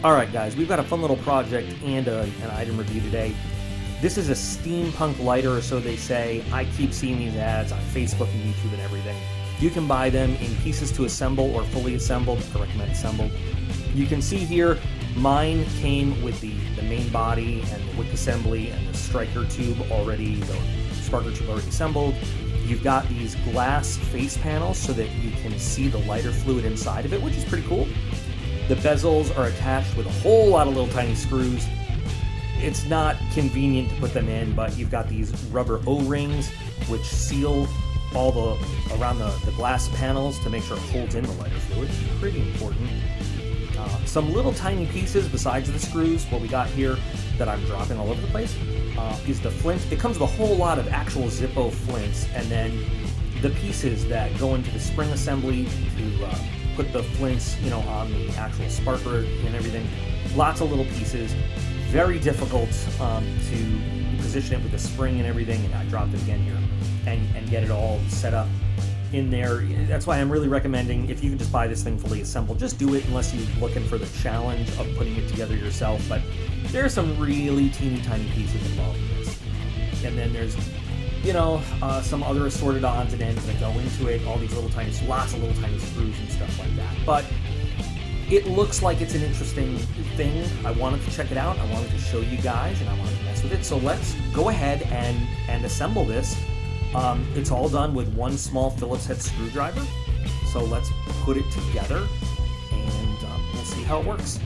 Alright guys, we've got a fun little project and an item review today. This is a steampunk lighter, or so they say. I keep seeing these ads on Facebook and YouTube and everything. You can buy them in pieces to assemble or fully assembled. I recommend assembled. You can see here, mine came with the main body and the wick assembly and the striker tube already, the sparker tube already assembled. You've got these glass face panels so that you can see the lighter fluid inside of it, which is pretty cool. The bezels are attached with a whole lot of little tiny screws. It's not convenient to put them in, but you've got these rubber O-rings which seal all around the glass panels to make sure it holds in the lighter fluid. Pretty important. Some little tiny pieces besides the screws. What we got here that I'm dropping all over the place is the flint. It comes with a whole lot of actual Zippo flints, and then the pieces that go into the spring assembly to put the flints, on the actual sparker and everything. Lots of little pieces. Very difficult to position it with the spring and everything, and I dropped it again here, and get it all set up in there. That's why I'm really recommending, if you can just buy this thing fully assembled, just do it unless you're looking for the challenge of putting it together yourself. But there are some really teeny tiny pieces involved in this. And then there's, some other assorted odds and ends that go into it, all these little tiny, lots of little tiny screws and stuff like that. But it looks like it's an interesting thing. I wanted to check it out. I wanted to show you guys, and I wanted to mess with it. So let's go ahead and assemble this. It's all done with one small Phillips head screwdriver. So let's put it together, and we'll see how it works.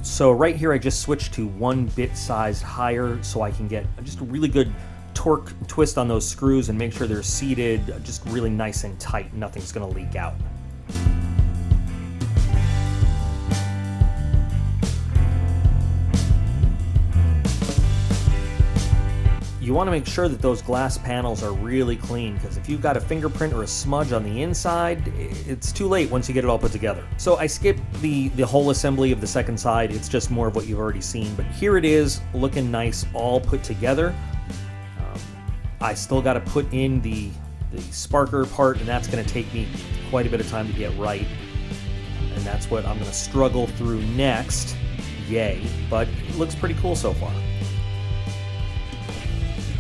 So right here I just switched to 1 bit sized higher so I can get just a really good torque twist on those screws and make sure they're seated just really nice and tight. Nothing's going to leak out. You want to make sure that those glass panels are really clean, because if you've got a fingerprint or a smudge on the inside, it's too late once you get it all put together. So I skipped the whole assembly of the second side. It's just more of what you've already seen, but here it is, looking nice, all put together. I still got to put in the sparker part, and that's going to take me quite a bit of time to get right, and that's what I'm going to struggle through next. Yay, but it looks pretty cool so far.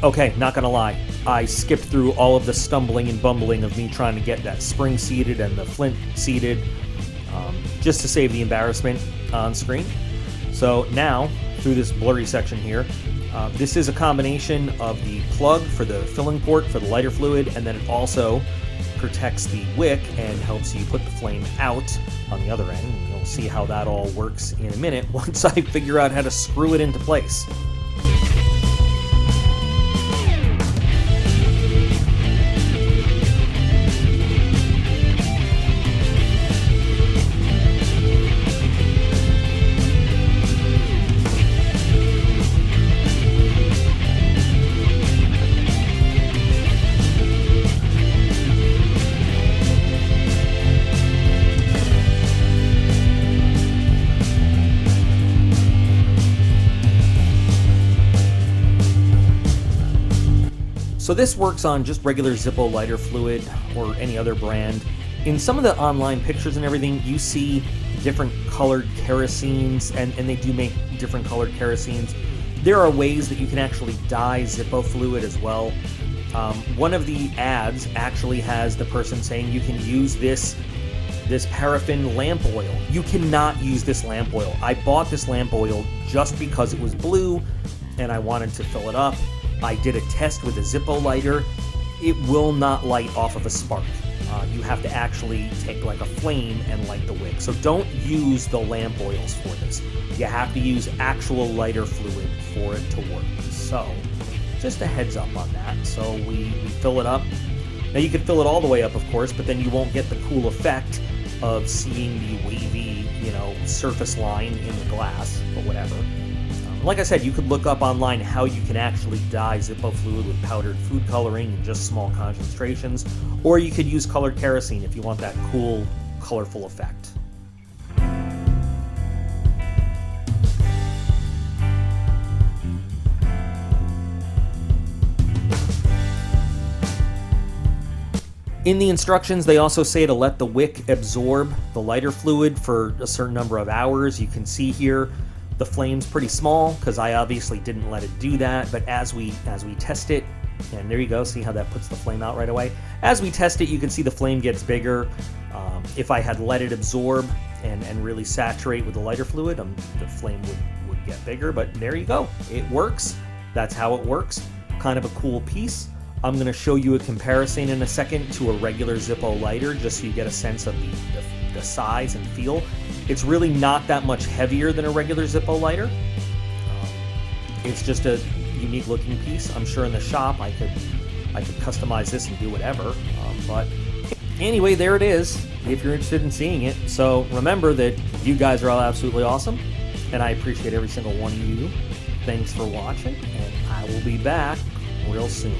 Okay, not gonna lie, I skipped through all of the stumbling and bumbling of me trying to get that spring seated and the flint seated, just to save the embarrassment on screen. So now, through this blurry section here, this is a combination of the plug for the filling port for the lighter fluid, and then it also protects the wick and helps you put the flame out on the other end. And you'll see how that all works in a minute once I figure out how to screw it into place. So this works on just regular Zippo lighter fluid or any other brand. In some of the online pictures and everything, you see different colored kerosenes, and they do make different colored kerosenes. There are ways that you can actually dye Zippo fluid as well. One of the ads actually has the person saying you can use this paraffin lamp oil. You cannot use this lamp oil. I bought this lamp oil just because it was blue and I wanted to fill it up. I did a test with a Zippo lighter. It will not light off of a spark. You have to actually take like a flame and light the wick. So don't use the lamp oils for this. You have to use actual lighter fluid for it to work. So just a heads up on that. So we fill it up Now you could fill it all the way up, of course, but then you won't get the cool effect of seeing the wavy, surface line in the glass, but whatever. Like I said, you could look up online how you can actually dye Zippo fluid with powdered food coloring in just small concentrations, or you could use colored kerosene if you want that cool, colorful effect. In the instructions, they also say to let the wick absorb the lighter fluid for a certain number of hours. You can see here the flame's pretty small because I obviously didn't let it do that, but as we test it, and there you go, see how that puts the flame out right away? As we test it, you can see the flame gets bigger. If I had let it absorb and really saturate with the lighter fluid, the flame would get bigger, but there you go. It works. That's how it works. Kind of a cool piece. I'm going to show you a comparison in a second to a regular Zippo lighter just so you get a sense of the size and feel. It's really not that much heavier than a regular Zippo lighter. It's just a unique looking piece. I'm sure in the shop I could customize this and do whatever. But anyway, there it is if you're interested in seeing it. So remember that you guys are all absolutely awesome, and I appreciate every single one of you. Thanks for watching, and I will be back real soon.